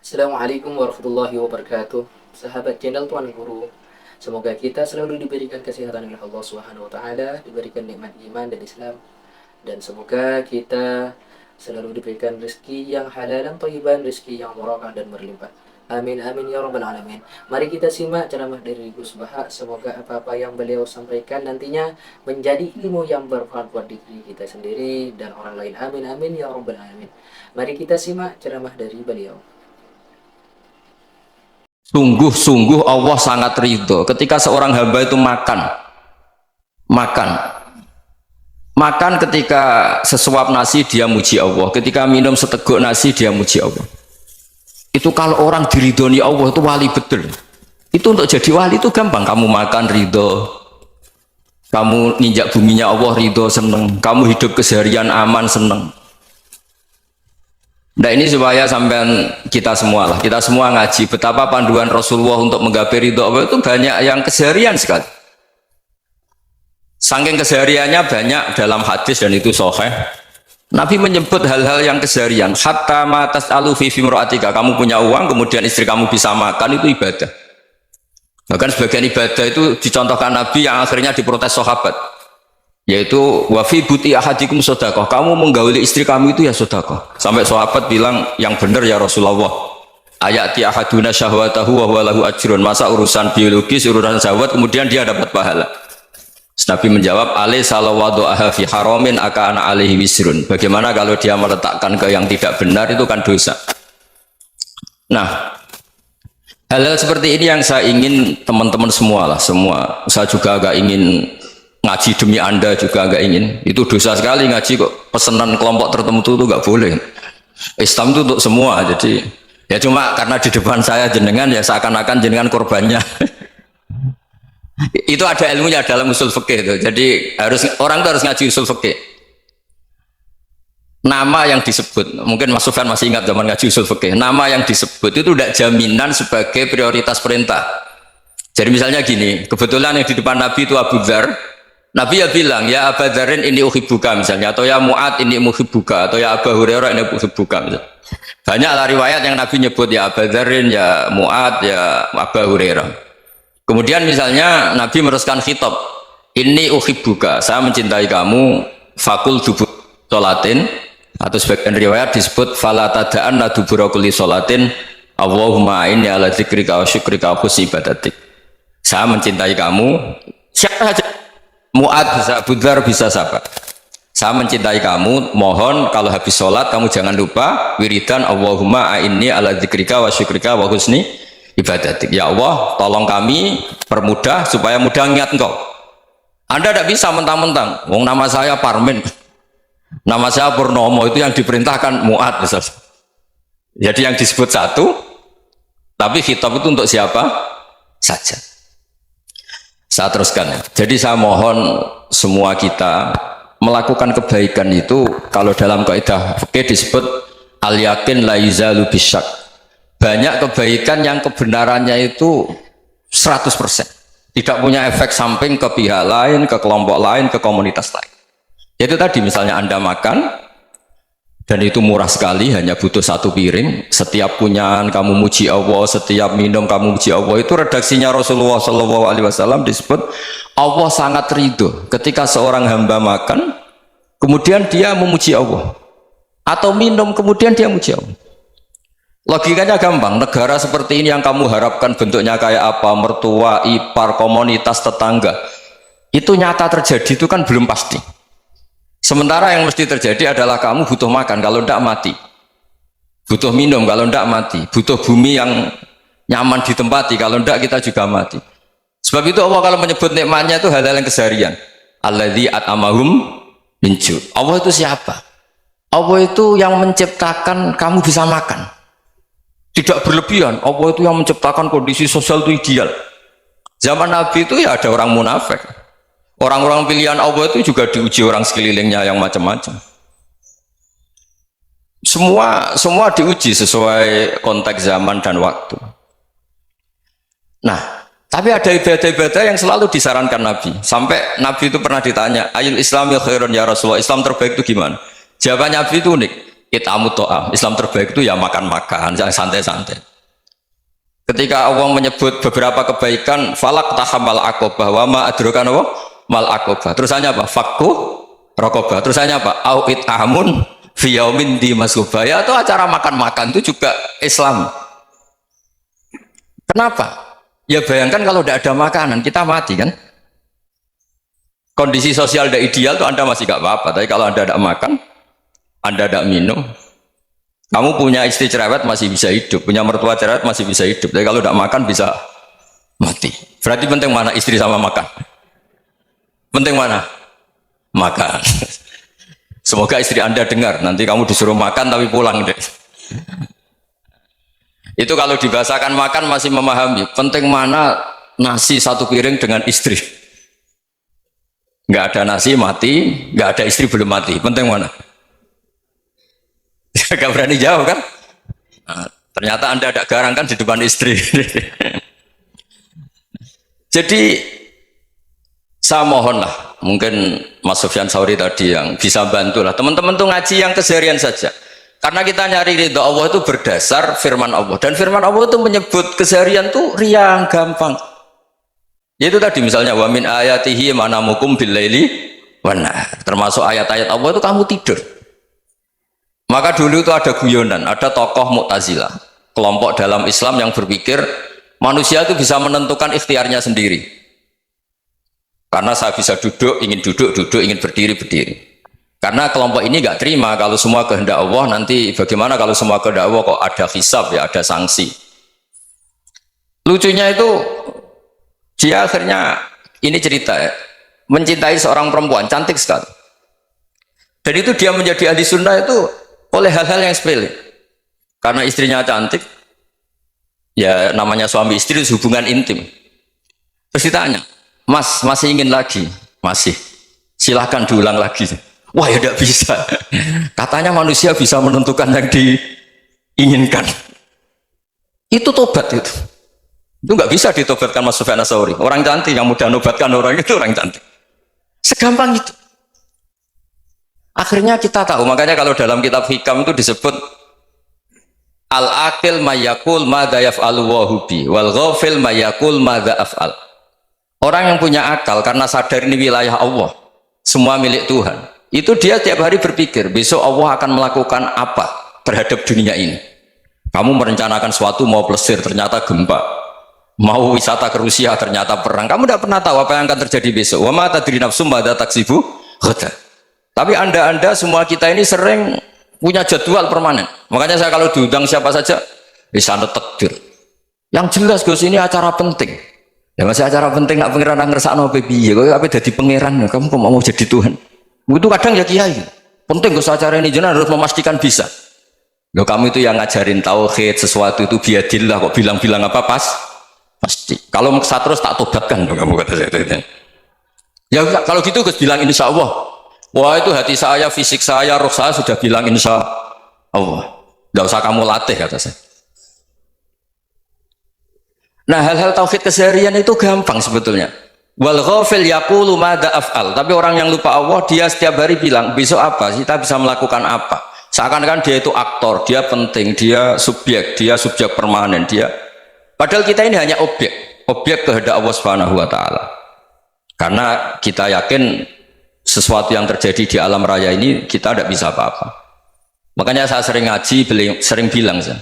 Assalamualaikum warahmatullahi wabarakatuh. Sahabat channel Tuan Guru, semoga kita selalu diberikan kesehatan oleh Allah Subhanahu wa taala, diberikan nikmat iman dan Islam, dan semoga kita selalu diberikan rezeki yang halal dan thayyiban, rezeki yang barakah dan berlimpah. Amin amin ya rabbal alamin. Mari kita simak ceramah dari Gus Baha. Semoga apa-apa yang beliau sampaikan nantinya menjadi ilmu yang bermanfaat buat diri kita sendiri dan orang lain. Amin amin ya rabbal alamin. Mari kita simak ceramah dari beliau. Sungguh-sungguh Allah sangat ridho ketika seorang hamba itu makan makan ketika sesuap nasi dia muji Allah, ketika minum seteguk nasi dia muji Allah. Itu kalau orang diridhoni Allah itu wali betul. Itu untuk jadi wali itu gampang, kamu makan ridho, kamu ninjak buminya Allah ridho seneng, kamu hidup keseharian aman seneng. Nah ini supaya sampean kita semua ngaji betapa panduan Rasulullah untuk menggapai ridho Allah itu banyak yang keseharian sekali. Saking kesehariannya banyak dalam hadis dan itu sahih. Nabi menyebut hal-hal yang keseharian. Hatta matas alu fi fimroatika, kamu punya uang kemudian istri kamu bisa makan itu ibadah. Bahkan sebagian ibadah itu dicontohkan Nabi yang akhirnya diprotes sahabat. Yaitu wafi buti ahadikum sodakoh, kamu menggauli istri kamu itu ya sodakoh. Sampai sahabat bilang yang benar ya Rasulullah, ayati ahaduna syahwatahu wa huwa lahu ajrun, masa urusan biologis urusan syahwat kemudian dia dapat pahala. Nabi menjawab alai salawadu'aha fi haramin akana alaihi wisrun, bagaimana kalau dia meletakkan ke yang tidak benar itu kan dosa. Nah hal-hal seperti ini yang saya ingin teman-teman semua saya juga agak ingin ngaji demi Anda juga agak ingin. Itu dosa sekali ngaji kok pesanan kelompok tertentu itu nggak boleh. Islam itu untuk semua. Jadi ya cuma karena di depan saya jenengan ya seakan-akan jenengan korbannya. Itu ada ilmunya dalam usul fikih itu. Jadi orang itu harus ngaji usul fikih. Nama yang disebut, mungkin Mas Sufyan masih ingat zaman ngaji usul fikih. Nama yang disebut itu tidak jaminan sebagai prioritas perintah. Jadi misalnya gini, kebetulan yang di depan Nabi itu Abu Dzar. Nabi ya bilang, ya Aba Dzarin ini uhibbuka misalnya, atau ya Mu'ad ini muhibbuka, atau ya Aba Hurairah ini uhibbuka misalnya. Banyaklah riwayat yang Nabi nyebut ya Aba Dzarin, ya Mu'ad, ya Aba Hurairah. Kemudian misalnya Nabi meneruskan khitab, ini uhibbuka, saya mencintai kamu, fakul dubur sholatin, atau sebagian riwayat disebut fala tada'an la dubura kulli sholatin, Allahumma inni ala dzikrika wa syukrika wa husni ibadatik. Saya mencintai kamu, siapa saja. Mu'ad bisa, Budhar bisa sahabat. Saya mencintai kamu, mohon kalau habis sholat kamu jangan lupa wiridan Allahumma a'inni ala dzikrika wa syukrika wa husni ibadatik. Ya Allah, tolong kami permudah supaya mudah ingat engkau. Anda tidak bisa mentang-mentang, wong nama saya Parmin, nama saya Purnomo, itu yang diperintahkan Mu'ad misalnya. Jadi yang disebut satu, tapi khitab itu untuk siapa saja. Saya teruskan ya. Jadi saya mohon semua kita melakukan kebaikan itu kalau dalam kaidah fikih disebut al yakin la yuzalu bisyak. Banyak kebaikan yang kebenarannya itu 100%. Tidak punya efek samping ke pihak lain, ke kelompok lain, ke komunitas lain. Yaitu tadi misalnya Anda makan dan itu murah sekali, hanya butuh satu piring. Setiap punyaan kamu muji Allah, setiap minum kamu muji Allah. Itu redaksinya Rasulullah SAW disebut Allah sangat ridho ketika seorang hamba makan, kemudian dia memuji Allah, atau minum kemudian dia muji Allah. Logikanya gampang. Negara seperti ini yang kamu harapkan bentuknya kayak apa, mertua, ipar, komunitas, tetangga, itu nyata terjadi itu kan belum pasti. Sementara yang mesti terjadi adalah kamu butuh makan, kalau tidak mati. Butuh minum, kalau tidak mati. Butuh bumi yang nyaman ditempati, kalau tidak kita juga mati. Sebab itu Allah kalau menyebut nikmatnya itu hal-hal yang keseharian. Alladzi at'amahum min ju'. Allah itu siapa? Allah itu yang menciptakan kamu bisa makan. Tidak berlebihan. Allah itu yang menciptakan kondisi sosial itu ideal. Zaman Nabi itu ya ada orang munafik. Orang-orang pilihan Allah itu juga diuji orang sekelilingnya yang macam-macam. Semua diuji sesuai konteks zaman dan waktu. Nah, tapi ada ibadah-ibadah yang selalu disarankan Nabi. Sampai Nabi itu pernah ditanya, ayul islami khairun ya Rasulullah, Islam terbaik itu gimana? Jawaban Nabi itu unik. itamu to'am. Islam terbaik itu ya makan-makan, jangan santai-santai. Ketika Allah menyebut beberapa kebaikan, falak tahamal akobah, wa ma adrokan apa? Mal akobah. Terusannya apa? Fakku rokobah. Terusannya apa? Au itamun fiyaumin di masubaya. Atau acara makan-makan itu juga Islam. Kenapa? Ya bayangkan kalau tidak ada makanan, kita mati kan? Kondisi sosial tidak ideal itu Anda masih gak apa-apa. Tapi kalau Anda tidak makan, Anda tidak minum, kamu punya istri cerewet masih bisa hidup, punya mertua cerewet masih bisa hidup. Tapi kalau tidak makan bisa mati. Berarti penting mana istri sama makan? Penting mana? Makan. Semoga istri Anda dengar. Nanti kamu disuruh makan tapi pulang deh. Itu kalau dibahasakan makan masih memahami. Penting mana nasi satu piring dengan istri. Nggak ada nasi mati, nggak ada istri belum mati. Penting mana? Gak berani jawab kan? Nah, ternyata Anda ada garang kan di depan istri. Jadi saya mohonlah, mungkin Mas Sufyan Sauri tadi yang bisa bantulah teman-teman tuh ngaji yang keseharian saja. Karena kita nyari ridho Allah itu berdasar firman Allah, dan firman Allah itu menyebut keseharian tuh riang gampang. Yaitu tadi misalnya wa min ayatihi manamukum billaili wan nahar. Termasuk ayat-ayat Allah itu kamu tidur. Maka dulu itu ada guyonan, ada tokoh Mu'tazilah, kelompok dalam Islam yang berpikir manusia itu bisa menentukan ikhtiarnya sendiri. Karena saya bisa duduk, ingin duduk, duduk, ingin berdiri, berdiri. Karena kelompok ini nggak terima kalau semua kehendak Allah, nanti bagaimana kalau semua kehendak Allah kok ada hisab ya, ada sanksi. Lucunya itu dia akhirnya, ini cerita ya, mencintai seorang perempuan cantik sekali. Dan itu dia menjadi ahli sunnah itu oleh hal-hal yang sepele. Karena istrinya cantik, ya namanya suami istri itu hubungan intim. Terus ditanya, Mas, masih ingin lagi? Masih. Silahkan diulang lagi. Wah ya tidak bisa. Katanya manusia bisa menentukan yang diinginkan. Itu tobat itu. Itu nggak bisa ditobatkan Mas Sufyan Ats-Tsauri. Orang cantik yang mudah nobatkan orang itu orang cantik. Segampang itu. Akhirnya kita tahu, makanya kalau dalam kitab Hikam itu disebut al-aqil mayyakul madza yaf'alu wa hubi wal ghafil mayyakul madza af'al. Orang yang punya akal karena sadar ini wilayah Allah, semua milik Tuhan. Itu dia tiap hari berpikir, besok Allah akan melakukan apa terhadap dunia ini. Kamu merencanakan suatu mau plesir, ternyata gempa. Mau wisata ke Rusia, ternyata perang. Kamu tidak pernah tahu apa yang akan terjadi besok. Wa ma tadri nafsum madza taksibu ghadan. Tapi anda semua kita ini sering punya jadwal permanen. Makanya saya kalau diundang siapa saja bisa takdir. Yang jelas Gus ini acara penting. Ya masih acara penting nggak pangeran ngersakno piye. Kowe ape dadi pangeran, kamu kok mau jadi Tuhan. Itu kadang ya kiai. Penting Gus acara ini jenengan harus memastikan bisa. Loh kamu itu yang ngajarin tauhid sesuatu itu biadillah kok bilang-bilang apa pasti. Kalau maksa terus tak tobatkan kamu kata saya. Ya kalau gitu Gus bilang insya Allah. Wah itu hati saya, fisik saya, roh saya sudah bilang insya Allah. Tidak usah kamu latih kata saya. Nah hal-hal tauhid keseharian itu gampang sebetulnya. Wal ghafil yaqulu madza af'al. Tapi orang yang lupa Allah dia setiap hari bilang besok apa? Kita bisa melakukan apa? Seakan-akan dia itu aktor, dia penting, dia subjek permanen, dia. Padahal kita ini hanya objek kehendak Allah Subhanahu wa taala. Karena kita yakin sesuatu yang terjadi di alam raya ini kita tidak bisa apa-apa. Makanya saya sering ngaji, sering bilang saya,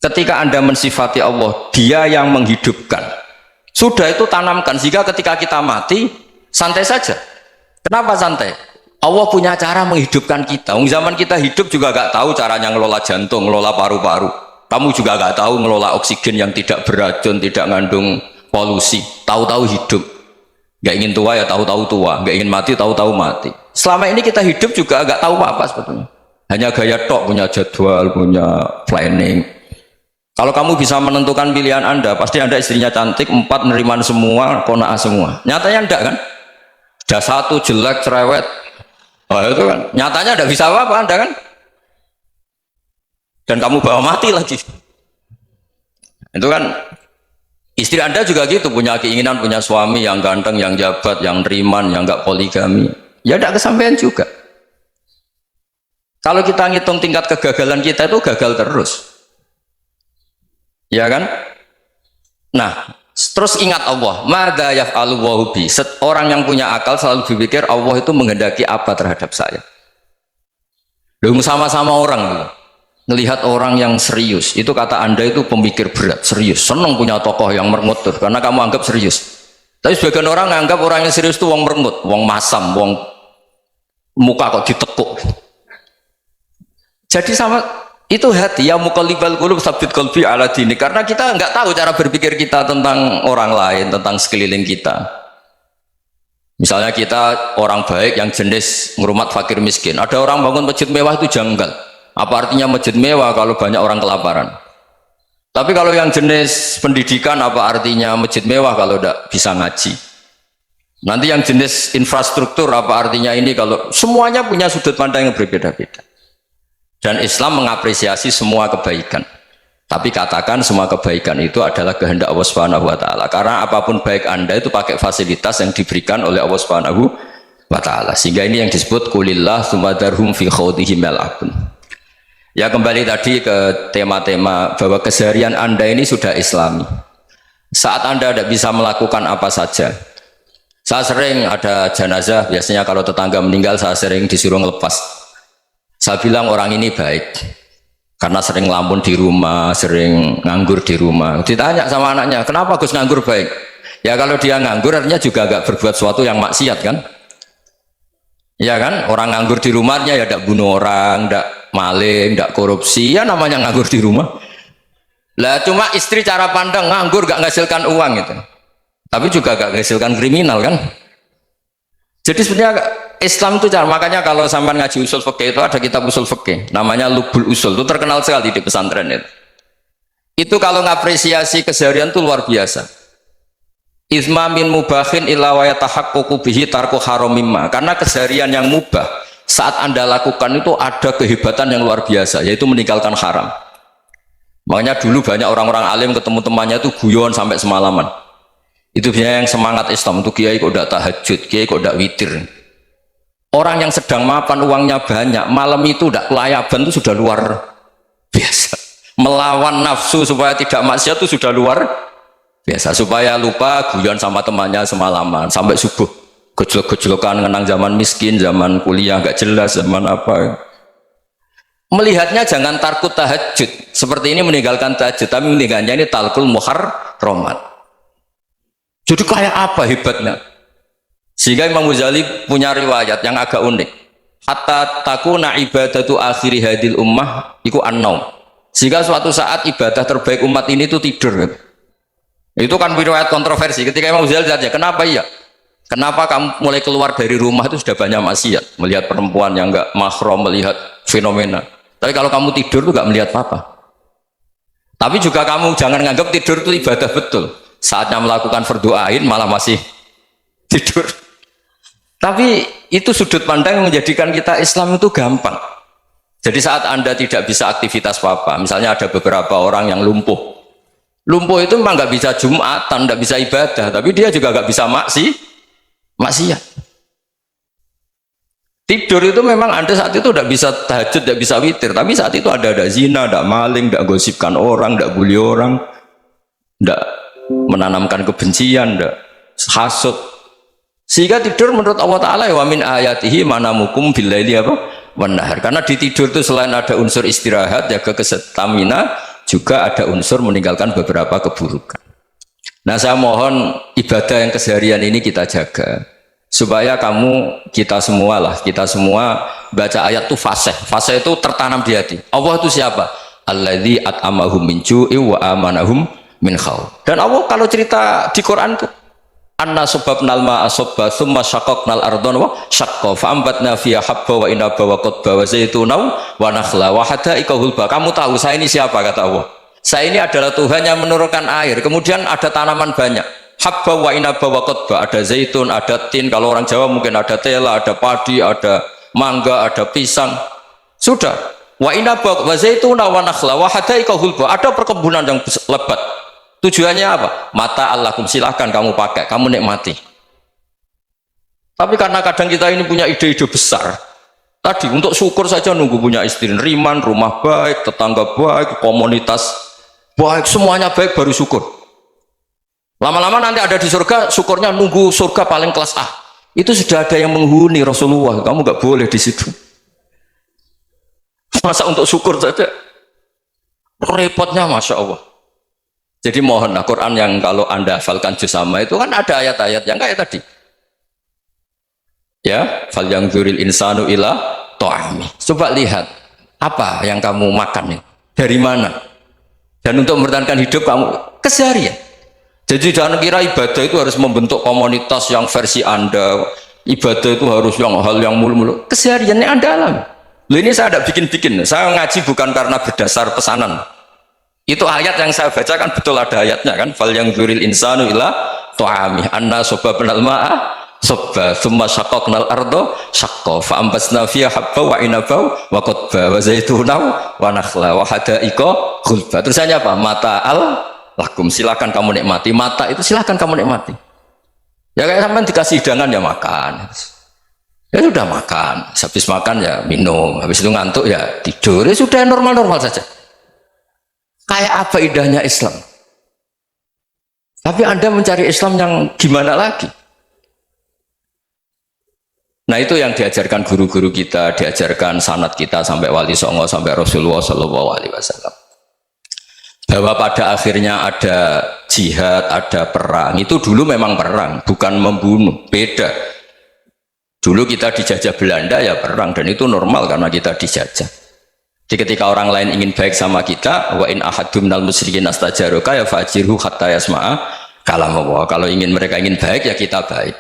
ketika Anda mensifati Allah, Dia yang menghidupkan. Sudah itu tanamkan sehingga ketika kita mati santai saja. Kenapa santai? Allah punya cara menghidupkan kita. Zaman kita hidup juga gak tahu caranya ngelola jantung, ngelola paru-paru. Kamu juga gak tahu ngelola oksigen yang tidak beracun, tidak mengandung polusi. Tahu-tahu hidup. Gak ingin tua ya tahu-tahu tua, gak ingin mati tahu-tahu mati. Selama ini kita hidup juga gak tahu apa-apa sebetulnya. Hanya gaya tok, punya jadwal, punya planning. Kalau kamu bisa menentukan pilihan Anda, pasti Anda istrinya cantik, 4 neriman semua, kona'ah semua. Nyatanya enggak kan? Ada 1 jelek, cerewet. Oh itu kan, nyatanya enggak bisa apa-apa Anda kan? Dan kamu bawa mati lagi. Itu kan, istri Anda juga gitu, punya keinginan, punya suami yang ganteng, yang jabat, yang neriman, yang enggak poligami. Ya enggak kesampaian juga. Kalau kita ngitung tingkat kegagalan kita itu gagal terus. Ya kan? Nah, terus ingat Allah, madza yaf'alu wa bi. Orang yang punya akal selalu berpikir Allah itu menghendaki apa terhadap saya. Loh, sama-sama orang gitu. Melihat orang yang serius, itu kata Anda itu pemikir berat, serius, senang punya tokoh yang mermutur karena kamu anggap serius. Tapi sebagian orang anggap orang yang serius itu wong mermut, wong masam, wong muka kok ditekuk. Jadi sama itu hati ya muqallibal qulub tsabbit qalbi ala dini, karena kita nggak tahu cara berpikir kita tentang orang lain, tentang sekeliling kita. Misalnya kita orang baik yang jenis ngurmat fakir miskin, ada orang bangun masjid mewah itu janggal. Apa artinya masjid mewah kalau banyak orang kelaparan? Tapi kalau yang jenis pendidikan, apa artinya masjid mewah kalau tidak bisa ngaji? Nanti yang jenis infrastruktur, apa artinya ini kalau semuanya punya sudut pandang yang berbeda-beda. Dan Islam mengapresiasi semua kebaikan. Tapi katakan semua kebaikan itu adalah kehendak Allah Subhanahu wa taala. Karena apapun baik Anda itu pakai fasilitas yang diberikan oleh Allah Subhanahu wa taala. Sehingga ini yang disebut qulillah tsumma darhum fi khawdihim yal'abun. Ya, kembali tadi ke tema-tema bahwa keseharian Anda ini sudah Islami. Saat Anda tidak bisa melakukan apa saja. Saya sering ada jenazah, biasanya kalau tetangga meninggal saya sering disuruh ngelepas. Saya bilang orang ini baik karena sering ngelamun di rumah, sering nganggur di rumah. Ditanya sama anaknya, kenapa Gus nganggur baik? Ya kalau dia nganggur artinya juga agak berbuat sesuatu yang maksiat kan? Ya kan? Orang nganggur di rumahnya ya tidak bunuh orang, tidak maling, tidak korupsi, ya namanya nganggur di rumah. Lah cuma istri cara pandang nganggur gak menghasilkan uang gitu. Tapi juga gak menghasilkan kriminal kan? Jadi sebenarnya Islam itu cara, makanya kalau sampai ngaji usul fikih itu ada kitab usul fikih namanya Lubul Usul, itu terkenal sekali di pesantren itu. Itu kalau ngapresiasi keseharian itu luar biasa. Isma min mubahin illa wa yatahaqququ bihi tarku haramimma. Karena keseharian yang mubah saat Anda lakukan itu ada kehebatan yang luar biasa, yaitu meninggalkan haram. Makanya dulu banyak orang-orang alim ketemu temannya itu guyon sampai semalaman. Itu biasanya yang semangat Islam itu, kiai kok udah tahajud, kiai kok udah witir. Orang yang sedang mapan uangnya banyak, malam itu udah kelayaban itu sudah luar biasa. Melawan nafsu supaya tidak maksiat itu sudah luar biasa. Supaya lupa guyon sama temannya semalaman sampai subuh. Gejolak-gejolokan ngenang zaman miskin, zaman kuliah gak jelas, zaman apa. Melihatnya jangan tarkut tahajud. Seperti ini meninggalkan tahajud, tapi meninggalkannya ini talkul muharramat. Jadi kayak apa hebatnya? Sehingga Imam Ghazali punya riwayat yang agak unik. Hatta takuna ibadatu akhiri hadil ummah iku an-naum. Sehingga suatu saat ibadah terbaik umat ini itu tidur. Itu kan riwayat kontroversi. Ketika Imam Ghazali tanya, kenapa iya? Kenapa kamu mulai keluar dari rumah itu sudah banyak maksiat? Melihat perempuan yang enggak mahram, melihat fenomena. Tapi kalau kamu tidur itu enggak melihat apa-apa. Tapi juga kamu jangan nganggap tidur itu ibadah betul. Saatnya melakukan fardu ain malah masih tidur. Tapi itu sudut pandang yang menjadikan kita Islam itu gampang. Jadi saat Anda tidak bisa aktivitas apa-apa, misalnya ada beberapa orang yang lumpuh. Lumpuh itu memang nggak bisa Jumatan, nggak bisa ibadah, tapi dia juga nggak bisa maksiat. Tidur itu memang Anda saat itu tidak bisa tahajud, tidak bisa witir, tapi saat itu ada zina, ada maling, tidak gosipkan orang, tidak bully orang, tidak menanamkan kebencian, tidak hasud. Sehingga tidur menurut Allah Ta'ala wa min ayatihi manamukum billaili apa? Wan-nahar. Karena di tidur itu selain ada unsur istirahat, jaga kestamina, juga ada unsur meninggalkan beberapa keburukan. Nah, saya mohon ibadah yang keseharian ini kita jaga. Supaya kita semua baca ayat itu fasih. Fasih itu tertanam di hati. Allah itu siapa? Alladzi at'amahum min ju'i wa amanahum min khauf. Dan Allah kalau cerita di Quran itu anna subabnal ma'a subba thumma syaqaqnal ardhan wa syaqqa fa'ambatna fiha habba wa inaba wa qadba wa zaituna wa nakhla wa hadaika hulba. Kamu tahu saya ini siapa, kata Allah? Saya ini adalah Tuhan yang menurunkan air, kemudian ada tanaman banyak, habba wa inaba wa qadba, ada zaitun, ada tin, kalau orang Jawa mungkin ada tela, ada padi, ada mangga, ada pisang. Sudah. Wa inaba wa zaituna wa nakhla wa hadaika hulba, ada perkebunan yang lebat. Tujuannya apa? Mata Allahkum, silahkan kamu pakai, kamu nikmati. Tapi karena kadang kita ini punya ide-ide besar, Tadi untuk syukur saja nunggu punya istri riman, rumah baik, tetangga baik, komunitas baik, semuanya baik baru syukur. Lama-lama nanti ada di surga, syukurnya nunggu surga paling kelas A. Itu sudah ada yang menghuni Rasulullah, kamu nggak boleh di situ. Masa untuk syukur saja repotnya, masya Allah. Jadi mohon Quran yang kalau anda hafalkan juz sama itu kan ada ayat-ayat yang kayak tadi. Ya, fal yang dzuril insanu ila ta'ami. Coba lihat apa yang kamu makan nih, dari mana, dan untuk mempertahankan hidup kamu keseharian. Jadi jangan kira ibadah itu harus membentuk komunitas yang versi anda, ibadah itu harus yang hal yang mulu-mulu. Kesehariannya anda alami. Loh, ini saya tidak bikin-bikin, saya ngaji bukan karena berdasar pesanan. Itu ayat yang saya baca kan betul ada ayatnya kan, fal yang dzuril insanu ila ta'ami anna sababnal ma'a sabba thumma syaqaqnal ardo syaqqa fa ambasna fiha habba wa inaba wa qadba wa zaituna wa nakhla wa hadaiqa ghulba. Terusannya apa? Mata'al lakum, silakan kamu nikmati. Mata itu silakan kamu nikmati. Ya kayak sampean dikasih hidangan ya makan. Ya sudah makan, habis makan ya minum, habis itu ngantuk ya tidur. Ya sudah normal-normal saja. Kayak apa indahnya Islam. Tapi Anda mencari Islam yang gimana lagi? Nah itu yang diajarkan guru-guru kita, diajarkan sanad kita sampai Wali Songo, sampai Rasulullah SAW. Bahwa pada akhirnya ada jihad, ada perang. Itu dulu memang perang, bukan membunuh, beda. Dulu kita dijajah Belanda ya perang, dan itu normal karena kita dijajah. Jadi ketika orang lain ingin baik sama kita, wa in ahadum minal musyrikin astajaruka ya fajirhu hatta yasma'a kalam Allah. Kalau mereka ingin baik ya kita baik.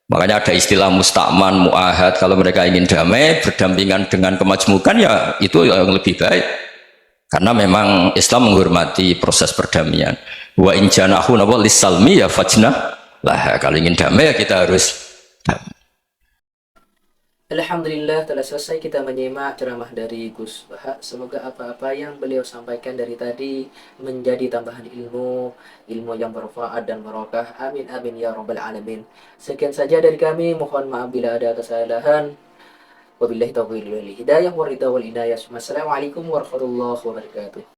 Makanya ada istilah musta'man, mu'ahad. Kalau mereka ingin damai, berdampingan dengan kemajmukan ya itu yang lebih baik. Karena memang Islam menghormati proses perdamaian. Wa in janahu lis-salmi ya fajnah lah. Kalau ingin damai ya kita harus damai. Alhamdulillah telah selesai kita menyimak ceramah dari Gus Baha. Semoga apa-apa yang beliau sampaikan dari tadi menjadi tambahan ilmu yang bermanfaat dan barokah. Amin amin ya rabbal alamin. Sekian saja dari kami. Mohon maaf bila ada kesalahan. Wabillahi taufiq wal hidayah wa ridha wal inayah. Wassalamualaikum warahmatullahi wabarakatuh.